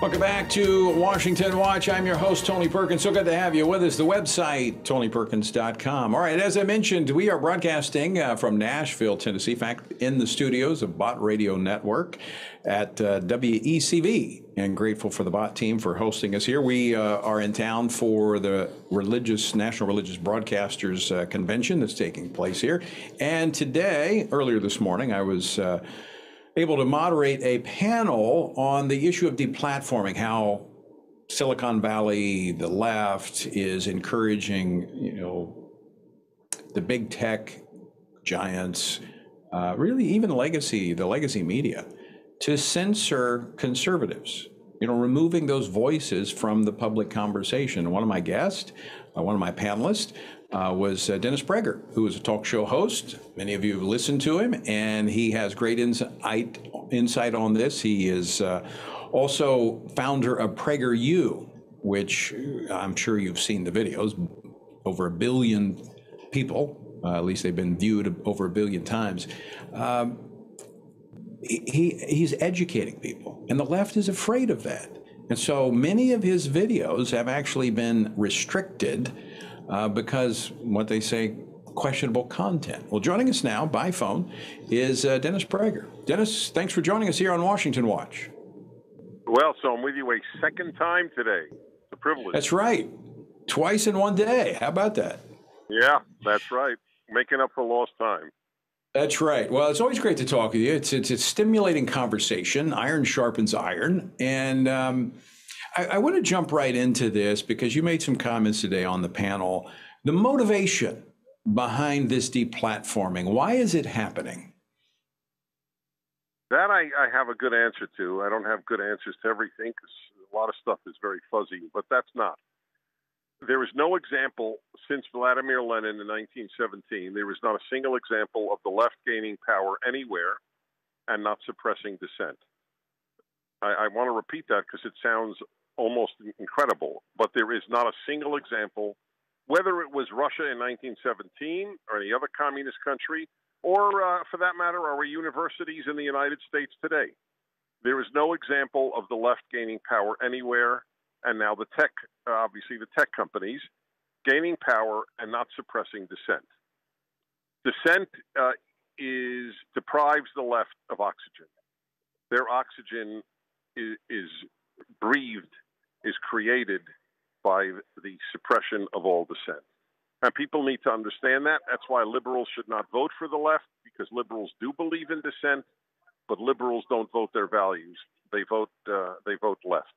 Welcome back to Washington Watch. I'm your host, Tony Perkins. So good to have you with us. The website, TonyPerkins.com. All right, as I mentioned, we are broadcasting from Nashville, Tennessee. In fact, in the studios of Bot Radio Network at WECV. And grateful for the Bot team for hosting us here. We are in town for the National Religious Broadcasters Convention that's taking place here. And today, earlier this morning, I was able to moderate a panel on the issue of deplatforming, how Silicon Valley, the left, is encouraging, the big tech giants, really even the legacy media, to censor conservatives, removing those voices from the public conversation. One of my guests, one of my panelists, was Dennis Prager, who is a talk show host. Many of you have listened to him, and he has great insight on this. He is also founder of Prager U, which I'm sure you've seen the videos. Over 1 billion people, at least they've been viewed over 1 billion times. He's educating people, and the left is afraid of that. And so many of his videos have actually been restricted because what they say, questionable content. Well, joining us now by phone is Dennis Prager. Dennis, thanks for joining us here on Washington Watch. Well, so I'm with you a second time today. It's a privilege. That's right. Twice in one day. How about that? Yeah, that's right. Making up for lost time. That's right. Well, it's always great to talk with you. It's a stimulating conversation. Iron sharpens iron. And I want to jump right into this because you made some comments today on the panel. The motivation behind this deplatforming, why is it happening? That I have a good answer to. I don't have good answers to everything because a lot of stuff is very fuzzy, but that's not. There is no example since Vladimir Lenin in 1917. There is not a single example of the left gaining power anywhere and not suppressing dissent. I want to repeat that because it sounds almost incredible, but there is not a single example, whether it was Russia in 1917 or any other communist country, or for that matter, our universities in the United States today. There is no example of the left gaining power anywhere, and now the tech, obviously the tech companies, gaining power and not suppressing dissent. Dissent deprives the left of oxygen. Their oxygen is breathed, is created by the suppression of all dissent. And people need to understand that. That's why liberals should not vote for the left, because liberals do believe in dissent, but liberals don't vote their values. They vote left.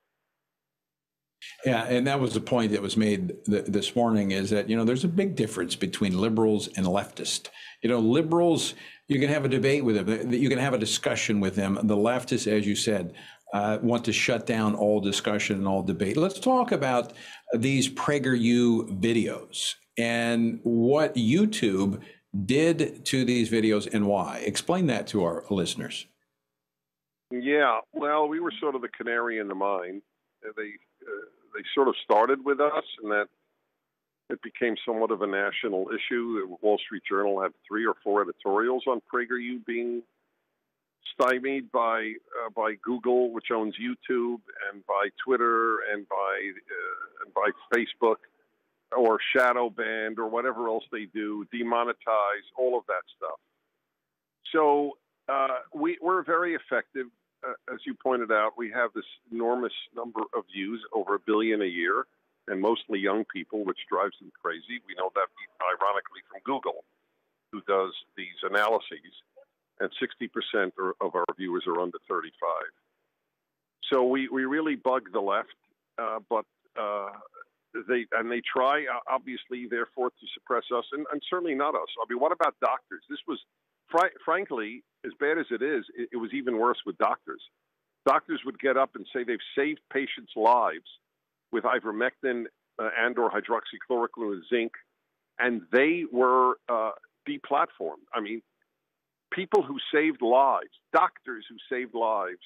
Yeah, and that was the point that was made this morning, is that, there's a big difference between liberals and leftists. Liberals, you can have a debate with them, you can have a discussion with them. The leftists, as you said, want to shut down all discussion and all debate. Let's talk about these Prager U videos and what YouTube did to these videos and why. Explain that to our listeners. Yeah, well, we were sort of the canary in the mine. They sort of started with us, and that it became somewhat of a national issue. The Wall Street Journal had 3 or 4 editorials on PragerU being stymied by Google, which owns YouTube, and by Twitter, and by Facebook, or shadow banned, or whatever else they do, demonetize, all of that stuff. So we're very effective. As you pointed out, we have this enormous number of views, over 1 billion a year, and mostly young people, which drives them crazy. We know that ironically from Google, who does these analyses, and 60% of our viewers are under 35. So we really bug the left, but they try, obviously, therefore, to suppress us, and certainly not us. I mean, what about doctors? This was, frankly, as bad as it is, it was even worse with doctors. Doctors would get up and say they've saved patients' lives with ivermectin and or hydroxychloroquine with zinc, and they were deplatformed. I mean, people who saved lives, doctors who saved lives,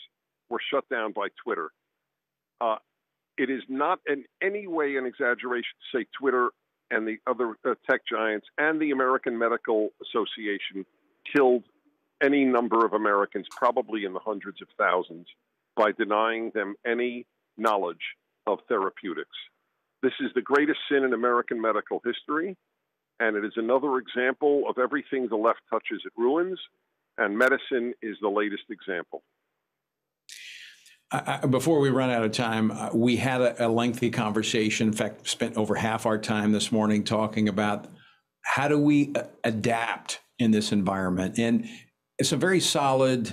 were shut down by Twitter. It is not in any way an exaggeration to say Twitter and the other tech giants and the American Medical Association killed any number of Americans, probably in the hundreds of thousands, by denying them any knowledge of therapeutics. This is the greatest sin in American medical history, and it is another example of everything the left touches, it ruins, and medicine is the latest example. Before we run out of time, we had a lengthy conversation. In fact, spent over half our time this morning talking about how do we adapt in this environment. And some very solid,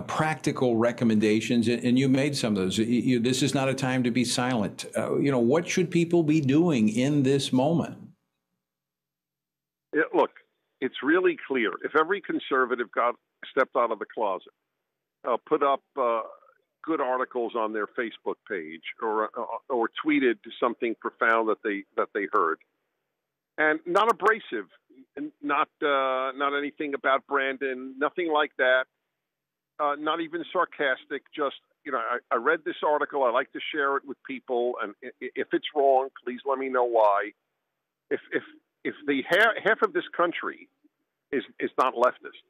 practical recommendations, and you made some of those. This is not a time to be silent. What should people be doing in this moment? Look, it's really clear. If every conservative stepped out of the closet, put up good articles on their Facebook page, or tweeted something profound that they heard, and not abrasive, not anything about Brandon, nothing like that, not even sarcastic. Just I read this article. I like to share it with people, and if it's wrong, please let me know why. If the half of this country is not leftist,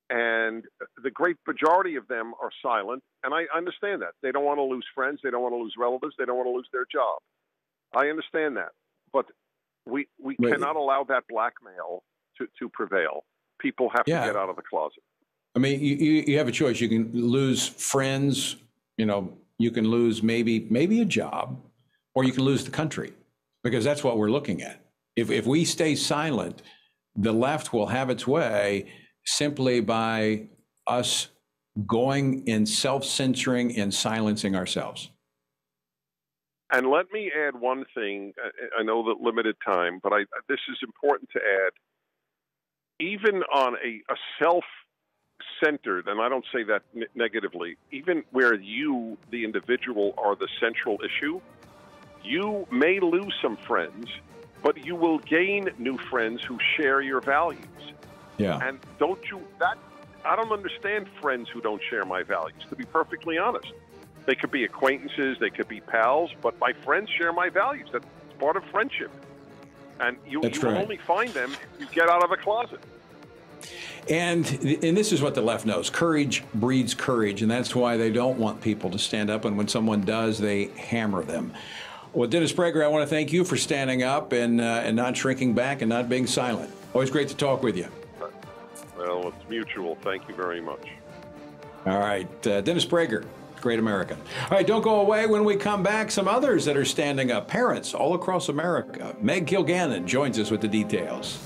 and the great majority of them are silent, and I understand that. They don't want to lose friends. They don't want to lose relatives. They don't want to lose their job. I understand that. But we cannot allow that blackmail to prevail. People have to get out of the closet. I mean, you have a choice. You can lose friends, you can lose maybe a job, or you can lose the country, because that's what we're looking at. If we stay silent, the left will have its way simply by us going in self-censoring and silencing ourselves. And let me add one thing. I know that limited time, but this is important to add. Even on a self-centered, and I don't say that negatively, even where you, the individual, are the central issue, you may lose some friends, but you will gain new friends who share your values. Yeah. And I don't understand friends who don't share my values, to be perfectly honest. They could be acquaintances, they could be pals, but my friends share my values. That's part of friendship. And you will only find them if you get out of a closet. And this is what the left knows. Courage breeds courage, and that's why they don't want people to stand up, and when someone does, they hammer them. Well, Dennis Prager, I want to thank you for standing up and not shrinking back and not being silent. Always great to talk with you. Well, it's mutual. Thank you very much. All right. Dennis Prager, great American. All right, don't go away. When we come back, some others that are standing up, parents all across America. Meg Kilgannon joins us with the details.